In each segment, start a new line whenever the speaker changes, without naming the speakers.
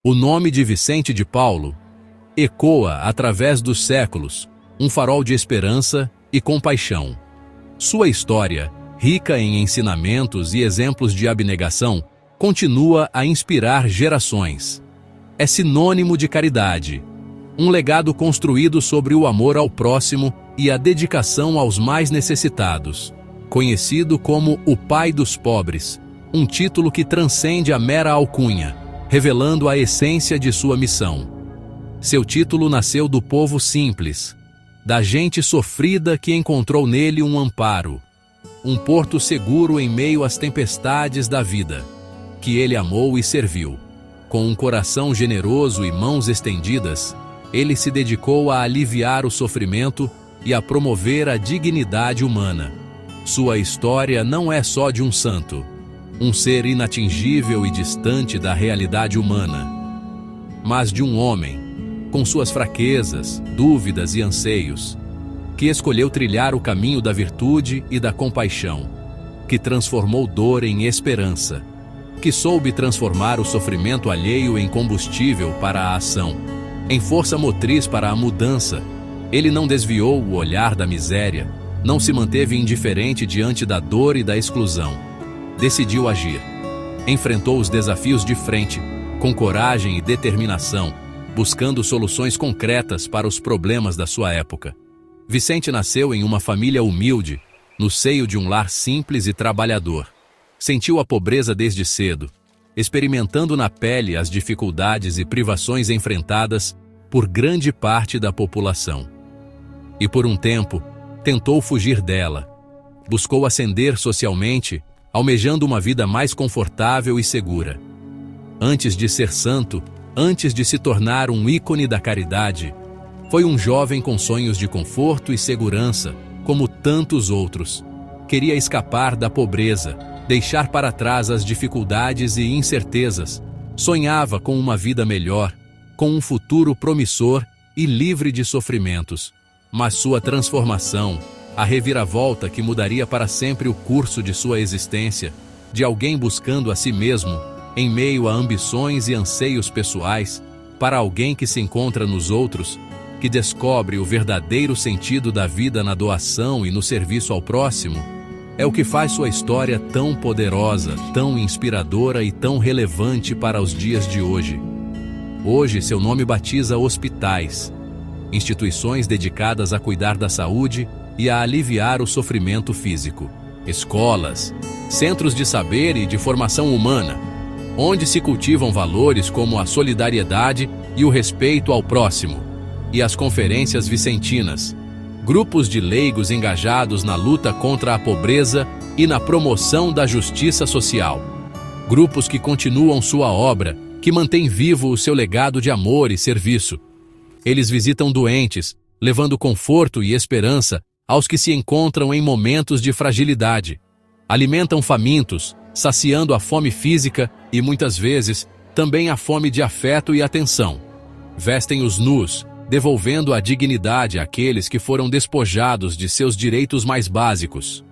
O nome de Vicente de Paulo ecoa através dos séculos, um farol de esperança e compaixão. Sua história, rica em ensinamentos e exemplos de abnegação, continua a inspirar gerações. É sinônimo de caridade, um legado construído sobre o amor ao próximo e a dedicação aos mais necessitados. Conhecido como o Pai dos Pobres, um título que transcende a mera alcunha, revelando a essência de sua missão. Seu título nasceu do povo simples, da gente sofrida que encontrou nele um amparo, um porto seguro em meio às tempestades da vida, que ele amou e serviu. Com um coração generoso e mãos estendidas, ele se dedicou a aliviar o sofrimento e a promover a dignidade humana. Sua história não é só de um santo, um ser inatingível e distante da realidade humana, mas de um homem, com suas fraquezas, dúvidas e anseios, que escolheu trilhar o caminho da virtude e da compaixão, que transformou dor em esperança, que soube transformar o sofrimento alheio em combustível para a ação, em força motriz para a mudança. Ele não desviou o olhar da miséria, não se manteve indiferente diante da dor e da exclusão. Decidiu agir. Enfrentou os desafios de frente, com coragem e determinação, buscando soluções concretas para os problemas da sua época. Vicente nasceu em uma família humilde, no seio de um lar simples e trabalhador. Sentiu a pobreza desde cedo, experimentando na pele as dificuldades e privações enfrentadas por grande parte da população. E por um tempo, tentou fugir dela. Buscou ascender socialmente, almejando uma vida mais confortável e segura. Antes de ser santo, antes de se tornar um ícone da caridade, foi um jovem com sonhos de conforto e segurança, como tantos outros. Queria escapar da pobreza, deixar para trás as dificuldades e incertezas. Sonhava com uma vida melhor, com um futuro promissor e livre de sofrimentos. Mas sua transformação, a reviravolta que mudaria para sempre o curso de sua existência, de alguém buscando a si mesmo, em meio a ambições e anseios pessoais, para alguém que se encontra nos outros, que descobre o verdadeiro sentido da vida na doação e no serviço ao próximo, é o que faz sua história tão poderosa, tão inspiradora e tão relevante para os dias de hoje. Hoje, seu nome batiza hospitais, instituições dedicadas a cuidar da saúde e a aliviar o sofrimento físico, escolas, centros de saber e de formação humana, onde se cultivam valores como a solidariedade e o respeito ao próximo, e as conferências vicentinas, grupos de leigos engajados na luta contra a pobreza e na promoção da justiça social, grupos que continuam sua obra, que mantém vivo o seu legado de amor e serviço. Eles visitam doentes, levando conforto e esperança aos que se encontram em momentos de fragilidade. Alimentam famintos, saciando a fome física e, muitas vezes, também a fome de afeto e atenção. Vestem os nus, devolvendo a dignidade àqueles que foram despojados de seus direitos mais básicos.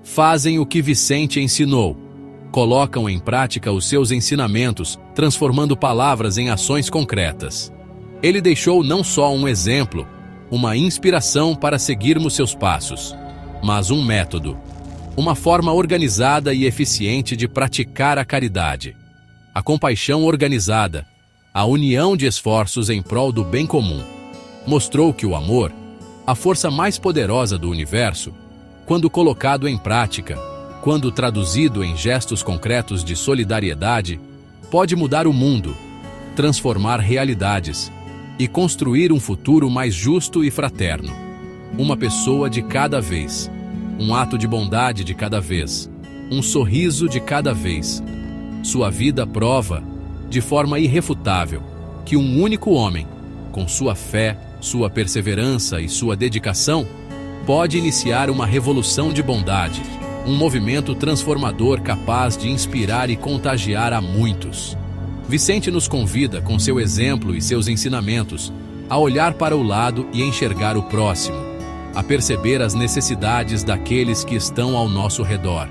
Fazem o que Vicente ensinou. Colocam em prática os seus ensinamentos, transformando palavras em ações concretas. Ele deixou não só um exemplo, uma inspiração para seguirmos seus passos, mas um método, uma forma organizada e eficiente de praticar a caridade, a compaixão organizada, a união de esforços em prol do bem comum. Mostrou que o amor, a força mais poderosa do universo, quando colocado em prática, quando traduzido em gestos concretos de solidariedade, pode mudar o mundo, transformar realidades e construir um futuro mais justo e fraterno. Uma pessoa de cada vez, um ato de bondade de cada vez, um sorriso de cada vez. Sua vida prova, de forma irrefutável, que um único homem, com sua fé, sua perseverança e sua dedicação, pode iniciar uma revolução de bondade, um movimento transformador capaz de inspirar e contagiar a muitos. Vicente nos convida, com seu exemplo e seus ensinamentos, a olhar para o lado e enxergar o próximo, a perceber as necessidades daqueles que estão ao nosso redor.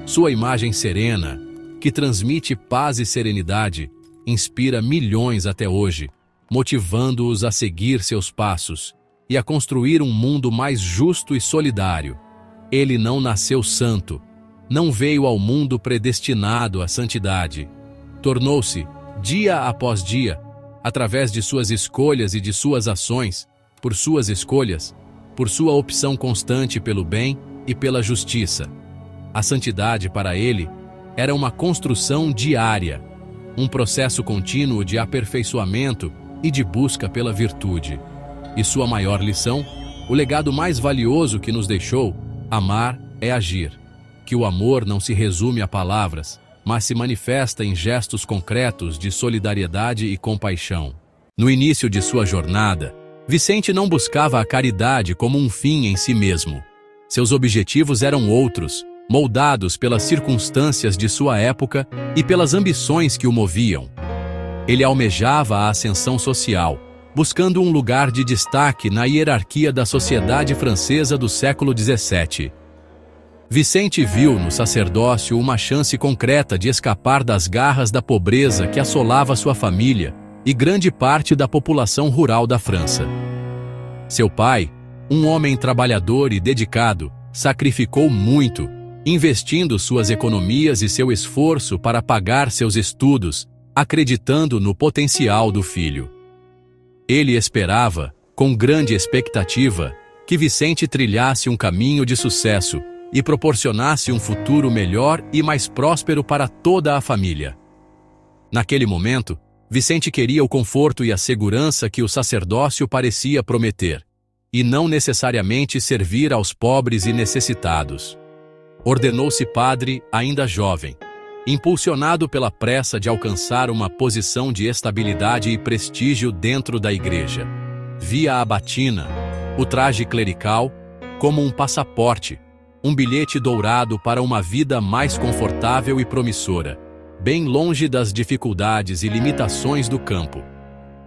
Sua imagem serena, que transmite paz e serenidade, inspira milhões até hoje, motivando-os a seguir seus passos e a construir um mundo mais justo e solidário. Ele não nasceu santo, não veio ao mundo predestinado à santidade. Tornou-se, dia após dia, através de suas escolhas e de suas ações, por suas escolhas, por sua opção constante pelo bem e pela justiça. A santidade para ele era uma construção diária, um processo contínuo de aperfeiçoamento e de busca pela virtude. E sua maior lição, o legado mais valioso que nos deixou, amar é agir. Que o amor não se resume a palavras, mas se manifesta em gestos concretos de solidariedade e compaixão. No início de sua jornada, Vicente não buscava a caridade como um fim em si mesmo. Seus objetivos eram outros, moldados pelas circunstâncias de sua época e pelas ambições que o moviam. Ele almejava a ascensão social, buscando um lugar de destaque na hierarquia da sociedade francesa do século XVII. Vicente viu no sacerdócio uma chance concreta de escapar das garras da pobreza que assolava sua família e grande parte da população rural da França. Seu pai, um homem trabalhador e dedicado, sacrificou muito, investindo suas economias e seu esforço para pagar seus estudos, acreditando no potencial do filho. Ele esperava, com grande expectativa, que Vicente trilhasse um caminho de sucesso e proporcionasse um futuro melhor e mais próspero para toda a família. Naquele momento, Vicente queria o conforto e a segurança que o sacerdócio parecia prometer, e não necessariamente servir aos pobres e necessitados. Ordenou-se padre ainda jovem, impulsionado pela pressa de alcançar uma posição de estabilidade e prestígio dentro da igreja. Via a batina, o traje clerical, como um passaporte, um bilhete dourado para uma vida mais confortável e promissora, bem longe das dificuldades e limitações do campo.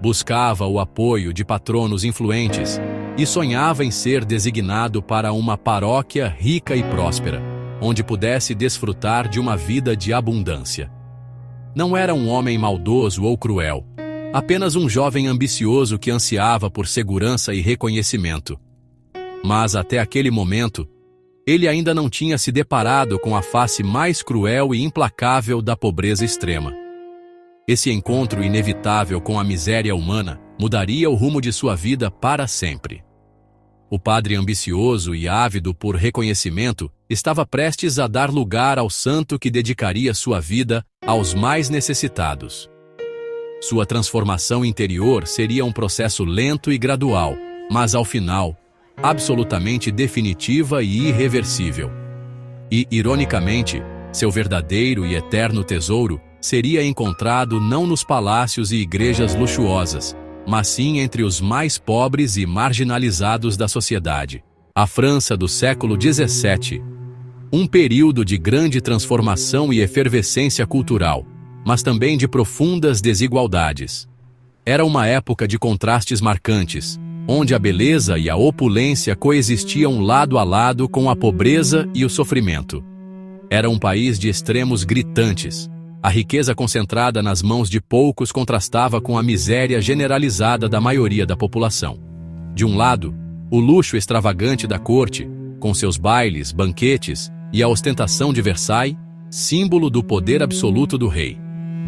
Buscava o apoio de patronos influentes e sonhava em ser designado para uma paróquia rica e próspera, onde pudesse desfrutar de uma vida de abundância. Não era um homem maldoso ou cruel, apenas um jovem ambicioso que ansiava por segurança e reconhecimento. Mas até aquele momento, ele ainda não tinha se deparado com a face mais cruel e implacável da pobreza extrema. Esse encontro inevitável com a miséria humana mudaria o rumo de sua vida para sempre. O padre ambicioso e ávido por reconhecimento estava prestes a dar lugar ao santo que dedicaria sua vida aos mais necessitados. Sua transformação interior seria um processo lento e gradual, mas ao final, absolutamente definitiva e irreversível. E, ironicamente, seu verdadeiro e eterno tesouro seria encontrado não nos palácios e igrejas luxuosas, mas sim entre os mais pobres e marginalizados da sociedade. A França do século XVII, um período de grande transformação e efervescência cultural, mas também de profundas desigualdades. Era uma época de contrastes marcantes, onde a beleza e a opulência coexistiam lado a lado com a pobreza e o sofrimento. Era um país de extremos gritantes. A riqueza concentrada nas mãos de poucos contrastava com a miséria generalizada da maioria da população. De um lado, o luxo extravagante da corte, com seus bailes, banquetes e a ostentação de Versailles, símbolo do poder absoluto do rei.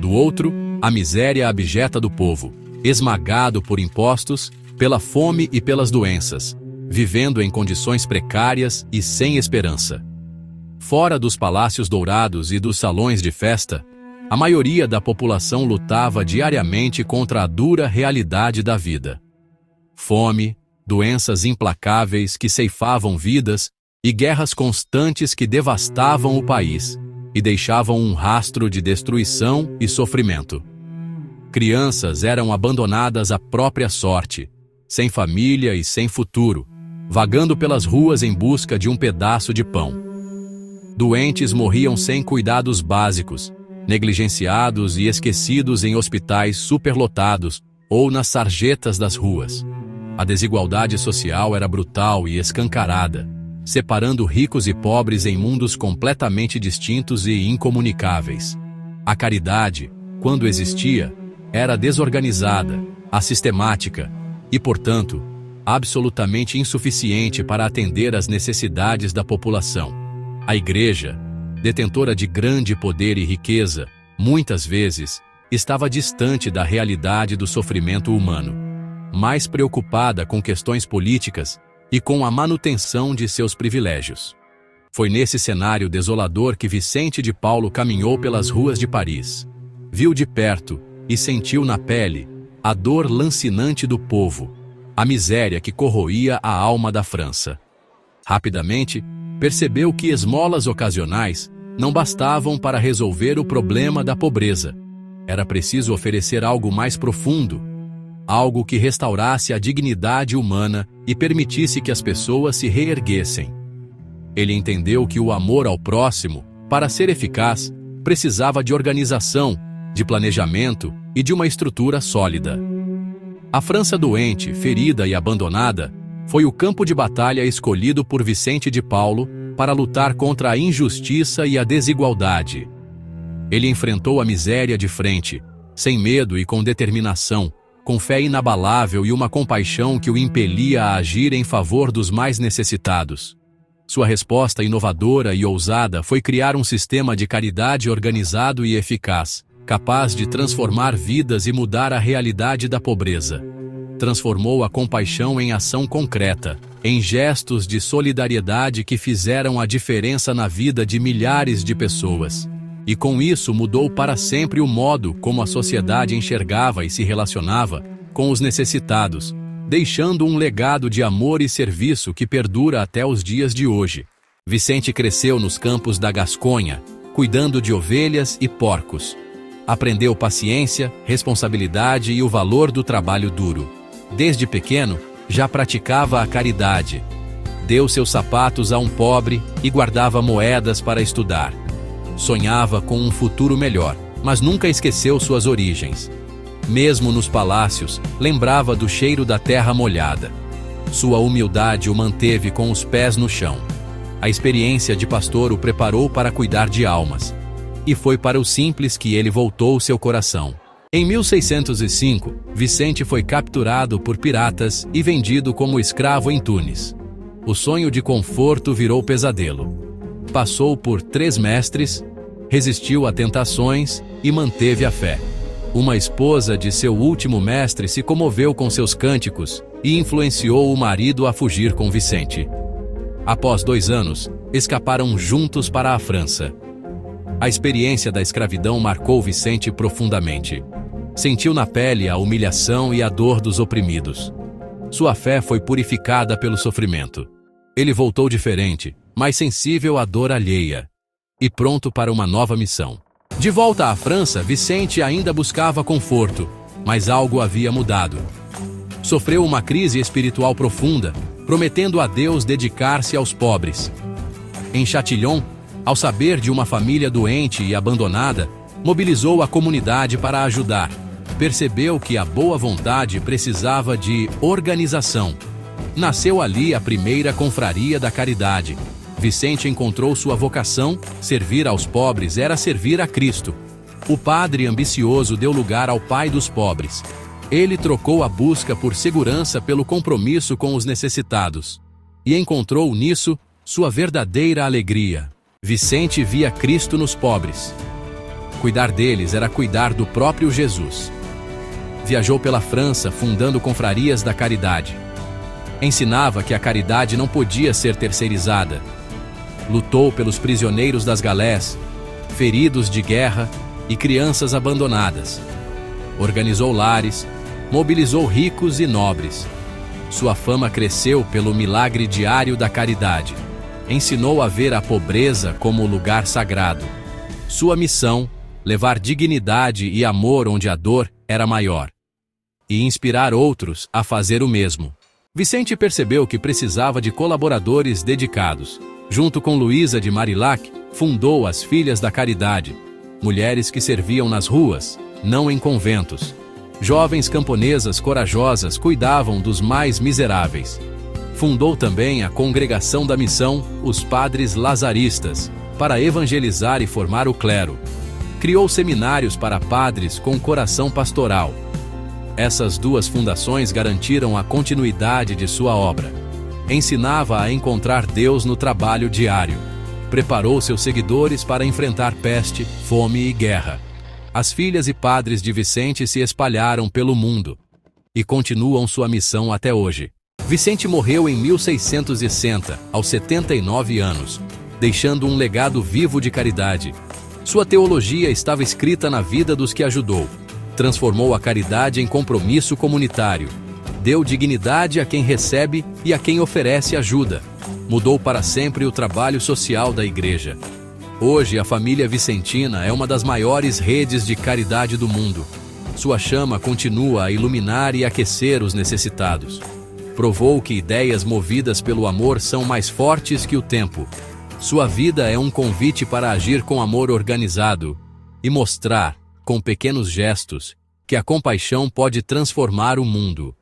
Do outro, a miséria abjeta do povo, esmagado por impostos, pela fome e pelas doenças, vivendo em condições precárias e sem esperança. Fora dos palácios dourados e dos salões de festa, a maioria da população lutava diariamente contra a dura realidade da vida. Fome, doenças implacáveis que ceifavam vidas e guerras constantes que devastavam o país e deixavam um rastro de destruição e sofrimento. Crianças eram abandonadas à própria sorte, sem família e sem futuro, vagando pelas ruas em busca de um pedaço de pão. Doentes morriam sem cuidados básicos, negligenciados e esquecidos em hospitais superlotados ou nas sarjetas das ruas. A desigualdade social era brutal e escancarada, separando ricos e pobres em mundos completamente distintos e incomunicáveis. A caridade, quando existia, era desorganizada, assistemática e, portanto, absolutamente insuficiente para atender às necessidades da população. A Igreja, detentora de grande poder e riqueza, muitas vezes, estava distante da realidade do sofrimento humano, mais preocupada com questões políticas e com a manutenção de seus privilégios. Foi nesse cenário desolador que Vicente de Paulo caminhou pelas ruas de Paris. Viu de perto e sentiu na pele a dor lancinante do povo, a miséria que corroía a alma da França. Rapidamente, percebeu que esmolas ocasionais não bastavam para resolver o problema da pobreza. Era preciso oferecer algo mais profundo, algo que restaurasse a dignidade humana e permitisse que as pessoas se reerguessem. Ele entendeu que o amor ao próximo, para ser eficaz, precisava de organização, de planejamento e de uma estrutura sólida. A França doente, ferida e abandonada foi o campo de batalha escolhido por Vicente de Paulo para lutar contra a injustiça e a desigualdade. Ele enfrentou a miséria de frente, sem medo e com determinação, com fé inabalável e uma compaixão que o impelia a agir em favor dos mais necessitados. Sua resposta inovadora e ousada foi criar um sistema de caridade organizado e eficaz, capaz de transformar vidas e mudar a realidade da pobreza. Transformou a compaixão em ação concreta, em gestos de solidariedade que fizeram a diferença na vida de milhares de pessoas. E com isso mudou para sempre o modo como a sociedade enxergava e se relacionava com os necessitados, deixando um legado de amor e serviço que perdura até os dias de hoje. Vicente cresceu nos campos da Gasconha, cuidando de ovelhas e porcos. Aprendeu paciência, responsabilidade e o valor do trabalho duro. Desde pequeno, já praticava a caridade. Deu seus sapatos a um pobre e guardava moedas para estudar. Sonhava com um futuro melhor, mas nunca esqueceu suas origens. Mesmo nos palácios, lembrava do cheiro da terra molhada. Sua humildade o manteve com os pés no chão. A experiência de pastor o preparou para cuidar de almas. E foi para o simples que ele voltou seu coração. Em 1605, Vicente foi capturado por piratas e vendido como escravo em Tunis. O sonho de conforto virou pesadelo. Passou por 3 mestres, resistiu a tentações e manteve a fé. Uma esposa de seu último mestre se comoveu com seus cânticos e influenciou o marido a fugir com Vicente. Após 2 anos, escaparam juntos para a França. A experiência da escravidão marcou Vicente profundamente. Sentiu na pele a humilhação e a dor dos oprimidos. Sua fé foi purificada pelo sofrimento. Ele voltou diferente, mais sensível à dor alheia, e pronto para uma nova missão. De volta à França, Vicente ainda buscava conforto, mas algo havia mudado. Sofreu uma crise espiritual profunda, prometendo a Deus dedicar-se aos pobres. Em Châtillon, ao saber de uma família doente e abandonada, mobilizou a comunidade para ajudar. Percebeu que a boa vontade precisava de organização. Nasceu ali a primeira confraria da caridade. Vicente encontrou sua vocação: servir aos pobres era servir a Cristo. O padre ambicioso deu lugar ao pai dos pobres. Ele trocou a busca por segurança pelo compromisso com os necessitados. E encontrou nisso sua verdadeira alegria. Vicente via Cristo nos pobres. Cuidar deles era cuidar do próprio Jesus. Viajou pela França fundando confrarias da caridade. Ensinava que a caridade não podia ser terceirizada. Lutou pelos prisioneiros das galés, feridos de guerra e crianças abandonadas. Organizou lares, mobilizou ricos e nobres. Sua fama cresceu pelo milagre diário da caridade. Ensinou a ver a pobreza como lugar sagrado. Sua missão: levar dignidade e amor onde a dor era maior. E inspirar outros a fazer o mesmo. Vicente percebeu que precisava de colaboradores dedicados. Junto com Luísa de Marillac, fundou as Filhas da Caridade, mulheres que serviam nas ruas, não em conventos. Jovens camponesas corajosas cuidavam dos mais miseráveis. Fundou também a Congregação da Missão, os Padres Lazaristas, para evangelizar e formar o clero. Criou seminários para padres com coração pastoral. Essas duas fundações garantiram a continuidade de sua obra. Ensinava a encontrar Deus no trabalho diário. Preparou seus seguidores para enfrentar peste, fome e guerra. As filhas e padres de Vicente se espalharam pelo mundo e continuam sua missão até hoje. Vicente morreu em 1660, aos 79 anos, deixando um legado vivo de caridade. Sua teologia estava escrita na vida dos que ajudou. Transformou a caridade em compromisso comunitário. Deu dignidade a quem recebe e a quem oferece ajuda. Mudou para sempre o trabalho social da Igreja. Hoje, a família vicentina é uma das maiores redes de caridade do mundo. Sua chama continua a iluminar e aquecer os necessitados. Provou que ideias movidas pelo amor são mais fortes que o tempo. Sua vida é um convite para agir com amor organizado e mostrar, com pequenos gestos, que a compaixão pode transformar o mundo.